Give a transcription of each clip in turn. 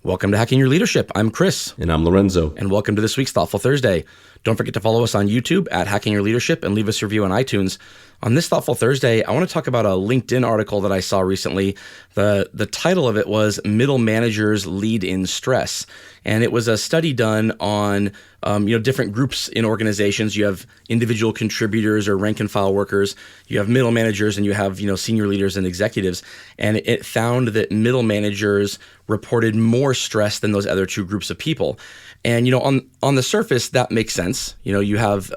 Welcome to Hacking Your Leadership. I'm Chris. And I'm Lorenzo. And welcome to this week's Thoughtful Thursday. Don't forget to follow us on YouTube at Hacking Your Leadership and leave us a review on iTunes. On this Thoughtful Thursday, I want to talk about a LinkedIn article that I saw recently. The title of it was Middle Managers Lead in Stress. And it was a study done on different groups in organizations. You have individual contributors or rank and file workers. You have middle managers, and you have senior leaders and executives. And it found that middle managers reported more stress than those other two groups of people. And on the surface, that makes sense. You have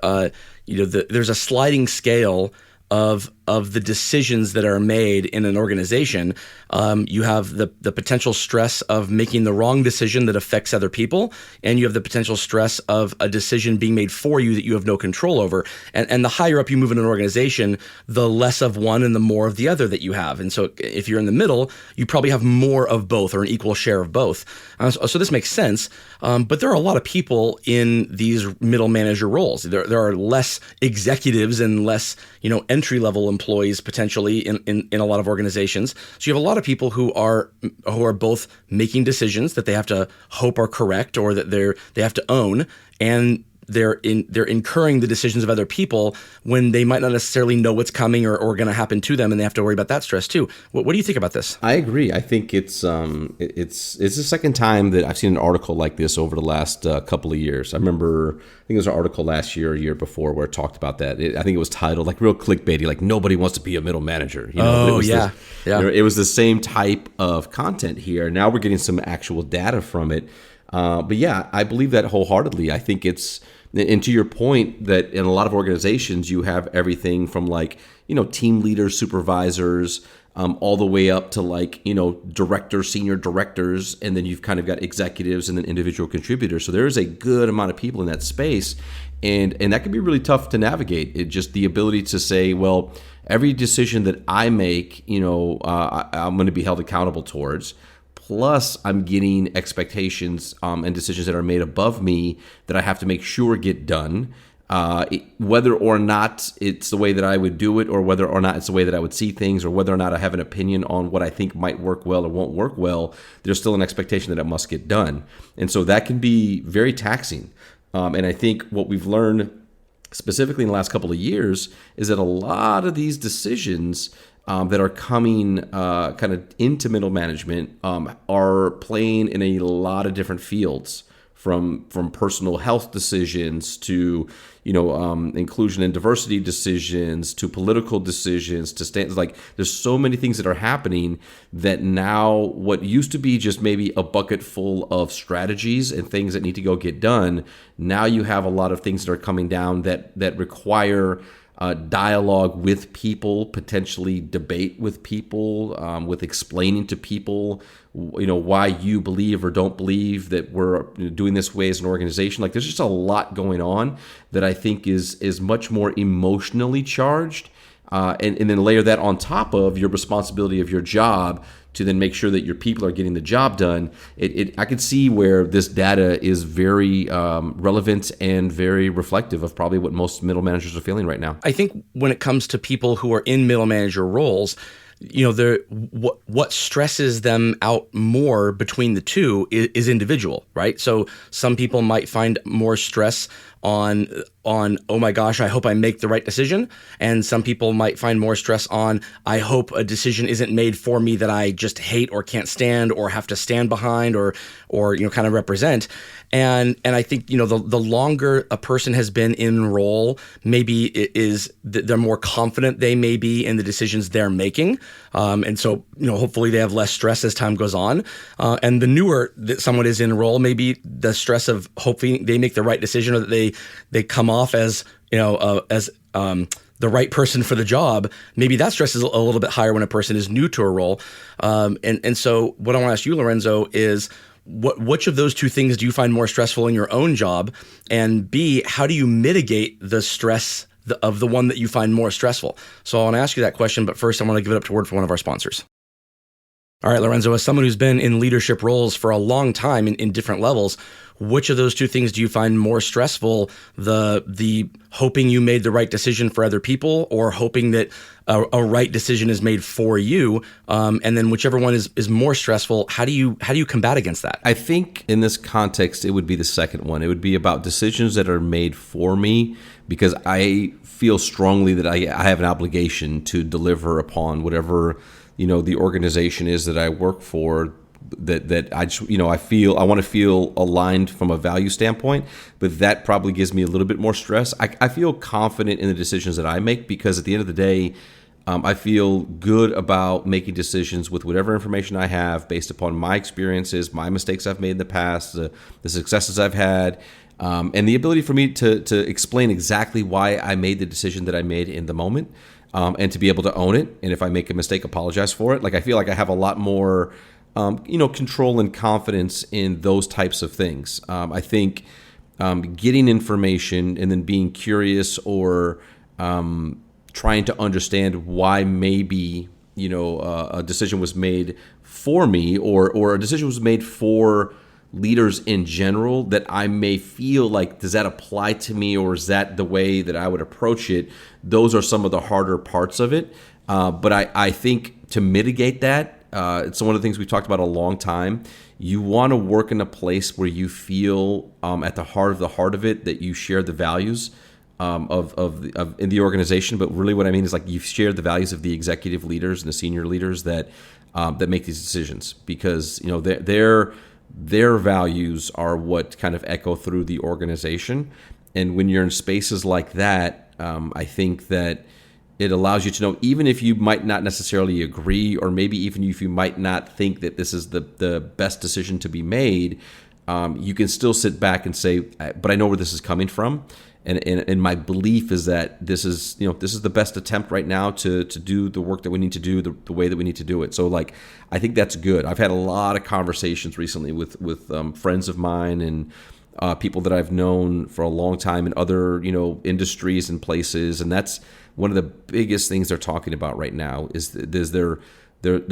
there's a sliding scale of the decisions that are made in an organization. You have the potential stress of making the wrong decision that affects other people, and you have the potential stress of a decision being made for you that you have no control over. And the higher up you move in an organization, the less of one and the more of the other that you have. And so if you're in the middle, you probably have more of both or an equal share of both. So this makes sense. But there are a lot of people in these middle manager roles. There are less executives and less entry-level employees potentially in a lot of organizations. So you have a lot of people who are both making decisions that they have to hope are correct or that they have to own, and they're incurring the decisions of other people when they might not necessarily know what's coming or going to happen to them, and they have to worry about that stress too. What do you think about this? I agree. I think it's the second time that I've seen an article like this over the last couple of years. I think it was an article last year or year before where it talked about that. I think it was titled like real clickbaity, like nobody wants to be a middle manager. It was the same type of content here. Now we're getting some actual data from it. But yeah, I believe that wholeheartedly. I think and to your point that in a lot of organizations, you have everything from team leaders, supervisors, all the way up to directors, senior directors, and then you've kind of got executives and then individual contributors. So there is a good amount of people in that space, and that can be really tough to navigate. Just the ability to say, well, every decision that I make, I'm going to be held accountable towards. Plus, I'm getting expectations and decisions that are made above me that I have to make sure get done. Whether or not it's the way that I would do it, or whether or not it's the way that I would see things, or whether or not I have an opinion on what I think might work well or won't work well, there's still an expectation that it must get done. And so that can be very taxing. And I think what we've learned specifically in the last couple of years is that a lot of these decisions that are coming kind of into middle management are playing in a lot of different fields, from personal health decisions to inclusion and diversity decisions to political decisions to stands. There's so many things that are happening that now what used to be just maybe a bucket full of strategies and things that need to go get done, now you have a lot of things that are coming down that require dialogue with people, potentially debate with people, with explaining to people, why you believe or don't believe that we're doing this way as an organization. There's just a lot going on that I think is much more emotionally charged, and then layer that on top of your responsibility of your job to then make sure that your people are getting the job done. I could see where this data is very relevant and very reflective of probably what most middle managers are feeling right now. I think when it comes to people who are in middle manager roles, what stresses them out more between the two is individual, right? So some people might find more stress on oh my gosh, I hope I make the right decision, and some people might find more stress on I hope a decision isn't made for me that I just hate or can't stand or have to stand behind or kind of represent. And I think the longer a person has been in role, maybe it is they're more confident they may be in the decisions they're making, and so hopefully they have less stress as time goes on. And the newer that someone is in role, maybe the stress of hoping they make the right decision or that they come off as the right person for the job, maybe that stress is a little bit higher when a person is new to a role. And so what I want to ask you, Lorenzo, is which of those two things do you find more stressful in your own job? And B, how do you mitigate the stress of the one that you find more stressful? So I want to ask you that question, but first I want to give it up to word for one of our sponsors. All right, Lorenzo, as someone who's been in leadership roles for a long time in different levels, which of those two things do you find more stressful? The hoping you made the right decision for other people, or hoping that a right decision is made for you? And then whichever one is more stressful, how do you combat against that? I think in this context, it would be the second one. It would be about decisions that are made for me, because I feel strongly that I have an obligation to deliver upon whatever, the organization is that I work for, that I just, I want to feel aligned from a value standpoint, but that probably gives me a little bit more stress. I feel confident in the decisions that I make, because at the end of the day, I feel good about making decisions with whatever information I have based upon my experiences, my mistakes I've made in the past, the successes I've had, and the ability for me to explain exactly why I made the decision that I made in the moment, and to be able to own it. And if I make a mistake, apologize for it. Like, I feel like I have a lot more control and confidence in those types of things. I think getting information and then being curious, or trying to understand why maybe a decision was made for me, or a decision was made for leaders in general, that I may feel like, does that apply to me, or is that the way that I would approach it? Those are some of the harder parts of it. But I think to mitigate that, it's one of the things we've talked about a long time. You want to work in a place where you feel at the heart of it that you share the values of in the organization. But really, what I mean is, like, you share the values of the executive leaders and the senior leaders that make these decisions, because their values are what kind of echo through the organization. And when you're in spaces like that, I think that it allows you to know, even if you might not necessarily agree, or maybe even if you might not think that this is the best decision to be made, you can still sit back and say, but I know where this is coming from. And my belief is that this is the best attempt right now to do the work that we need to do the way that we need to do it. So, like, I think that's good. I've had a lot of conversations recently with friends of mine and people that I've known for a long time in other industries and places, and that's one of the biggest things they're talking about right now is they're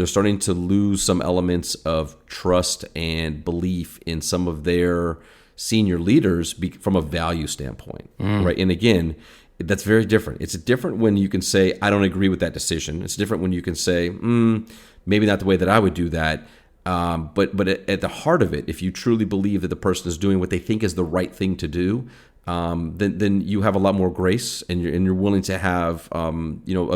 starting to lose some elements of trust and belief in some of their senior leaders from a value standpoint, right? And again, that's very different. It's different when you can say, I don't agree with that decision. It's different when you can say, maybe not the way that I would do that. But at the heart of it, if you truly believe that the person is doing what they think is the right thing to do, then you have a lot more grace, and you're willing to have a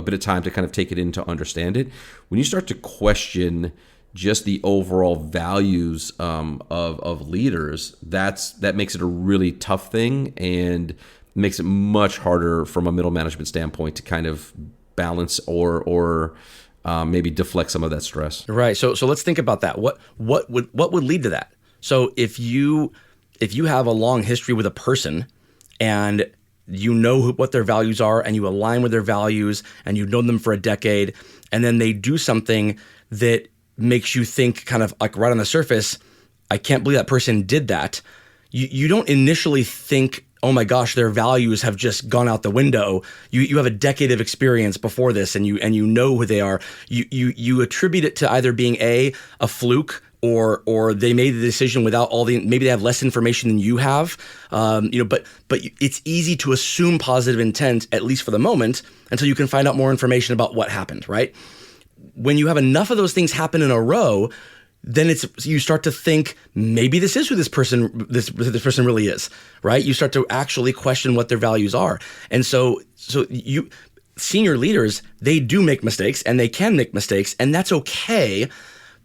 bit of time to kind of take it in to understand it. When you start to question just the overall values of leaders, that makes it a really tough thing, and makes it much harder from a middle management standpoint to kind of balance or maybe deflect some of that stress. Right. So let's think about that. What would lead to that? So if you have a long history with a person, and you know what their values are, and you align with their values, and you've known them for a decade, and then they do something that makes you think, kind of like right on the surface, I can't believe that person did that. You don't initially think, oh my gosh, their values have just gone out the window. You have a decade of experience before this, and you know who they are. You attribute it to either being a fluke, or they made the decision without maybe they have less information than you have. But it's easy to assume positive intent, at least for the moment, until you can find out more information about what happened, right? When you have enough of those things happen in a row, then you start to think, maybe this is who this person really is, right? You start to actually question what their values are. And so senior leaders, they do make mistakes, and they can make mistakes, and that's okay.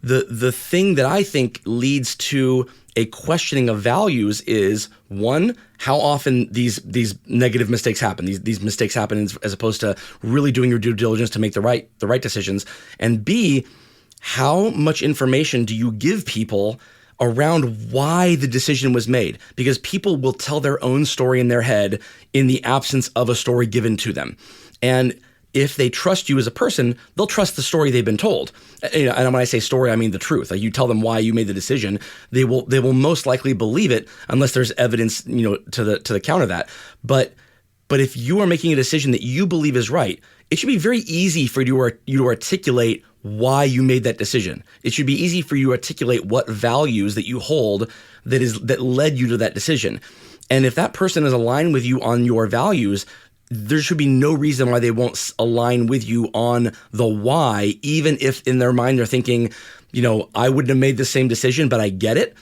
The thing that I think leads to a questioning of values is, one, how often these negative mistakes happen. These mistakes happen as opposed to really doing your due diligence to make the right decisions. And B, how much information do you give people around why the decision was made? Because people will tell their own story in their head in the absence of a story given to them. And if they trust you as a person, they'll trust the story they've been told. And when I say story, I mean the truth. Like, you tell them why you made the decision, they will most likely believe it, unless there's evidence, to the counter that. But if you are making a decision that you believe is right, it should be very easy for you to articulate why you made that decision. It should be easy for you to articulate what values that you hold that led you to that decision. And if that person is aligned with you on your values, there should be no reason why they won't align with you on the why, even if in their mind they're thinking, I wouldn't have made the same decision, but I get it.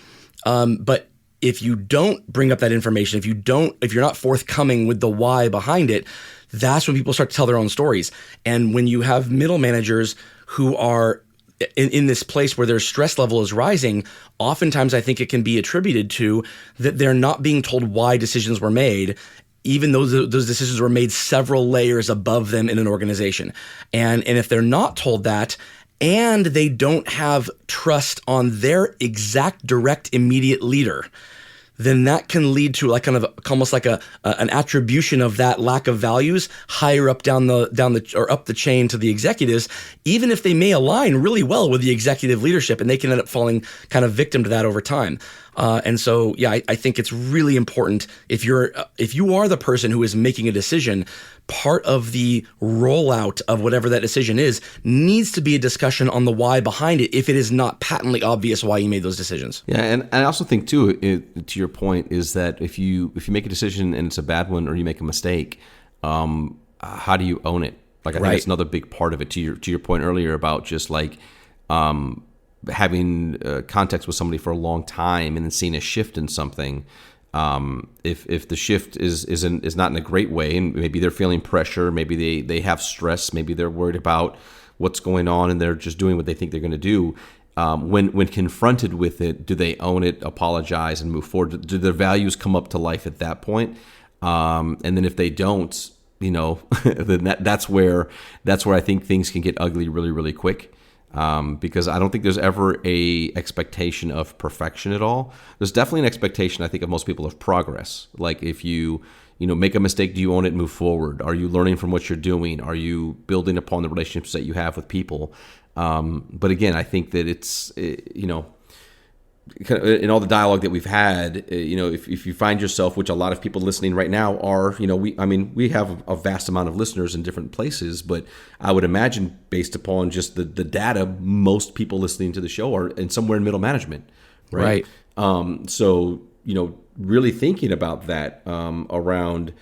But if you don't bring up that information, if you're not forthcoming with the why behind it, that's when people start to tell their own stories. And when you have middle managers who are in this place where their stress level is rising, oftentimes I think it can be attributed to that they're not being told why decisions were made, even though those decisions were made several layers above them in an organization. And if they're not told that, and they don't have trust on their exact direct immediate leader, then that can lead to like kind of almost like an attribution of that lack of values higher up down the or up the chain to the executives, even if they may align really well with the executive leadership, and they can end up falling kind of victim to that over time. And so, yeah, I think it's really important if you are the person who is making a decision, part of the rollout of whatever that decision is needs to be a discussion on the why behind it if it is not patently obvious why you made those decisions. Yeah, and I also think too, to your point, is that if you make a decision and it's a bad one or you make a mistake, how do you own it? Like I think that's another big part of it. To your point earlier about just like having context with somebody for a long time and then seeing a shift in something. If the shift is not in a great way, and maybe they're feeling pressure, maybe they have stress, maybe they're worried about what's going on and they're just doing what they think they're going to do. When confronted with it, do they own it, apologize, and move forward? Do their values come up to life at that point? And then if they don't, then that's where I think things can get ugly really, really quick. Because I don't think there's ever a expectation of perfection at all. There's definitely an expectation, I think, of most people of progress. Like if you make a mistake, do you own it and move forward? Are you learning from what you're doing? Are you building upon the relationships that you have with people? But again, I think that it's, kind of in all the dialogue that we've had, if you find yourself, which a lot of people listening right now are, we have a vast amount of listeners in different places, but I would imagine based upon just the data, most people listening to the show are somewhere in middle management, right? So, really thinking about that around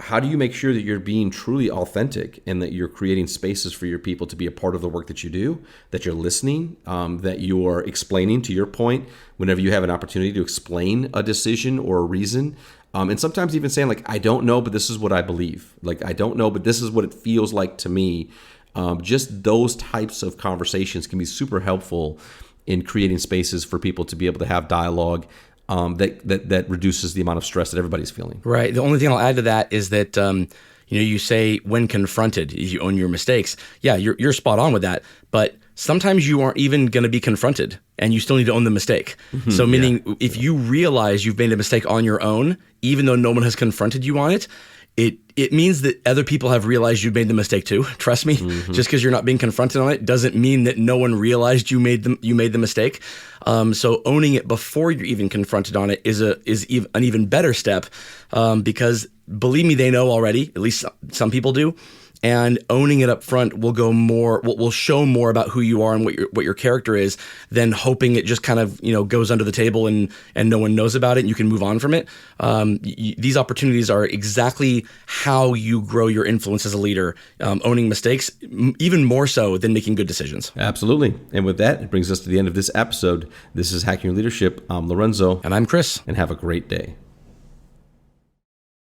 how do you make sure that you're being truly authentic and that you're creating spaces for your people to be a part of the work that you do, that you're listening, that you're explaining, to your point, whenever you have an opportunity to explain a decision or a reason. And sometimes even saying like, I don't know, but this is what I believe. Like, I don't know, but this is what it feels like to me. Just those types of conversations can be super helpful in creating spaces for people to be able to have dialogue that reduces the amount of stress that everybody's feeling. Right. The only thing I'll add to that is that, you say when confronted, you own your mistakes. Yeah, you're spot on with that. But sometimes you aren't even going to be confronted and you still need to own the mistake. Mm-hmm, so meaning if you realize you've made a mistake on your own, even though no one has confronted you on it, it means that other people have realized you've made the mistake too. Trust me, just because you're not being confronted on it doesn't mean that no one realized you made the mistake. So owning it before you're even confronted on it is an even better step, because believe me, they know already. At least some people do. And owning it up front will show more about who you are and what your character is than hoping it just kind of, goes under the table and no one knows about it and you can move on from it. These opportunities are exactly how you grow your influence as a leader, owning mistakes, even more so than making good decisions. Absolutely. And with that, it brings us to the end of this episode. This is Hacking Your Leadership. I'm Lorenzo. And I'm Chris. And have a great day.